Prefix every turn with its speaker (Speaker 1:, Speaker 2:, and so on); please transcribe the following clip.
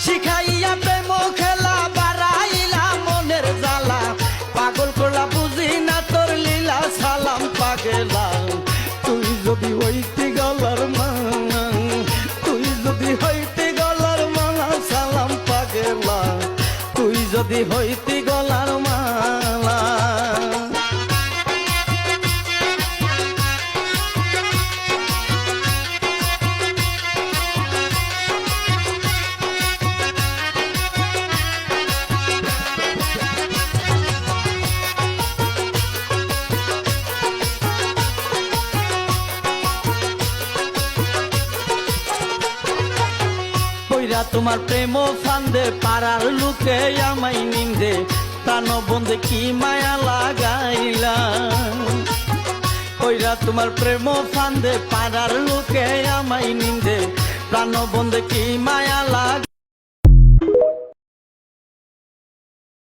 Speaker 1: শিখাইয়া প্রেম খেলা বাড়াইলা মনের জ্বালা পাগল করলা বুঝি না তোর লীলা সালাম পাগলা তুই যদি হইতি গলার মালা তুই যদি হইতি গলার মালা সালাম পাগলা তুই যদি হইতি গলার মালা তোমার প্রেম ফান্দে পাড়ার লোকে আমায় নিন্দে প্রাণ বন্ধে কি মায়া লাগাইলা ওইরা তোমার প্রেম ফান্দে পাড়ার লোকে আমায় নিন্দে প্রাণ বন্ধে কি মায়া লাগাইলা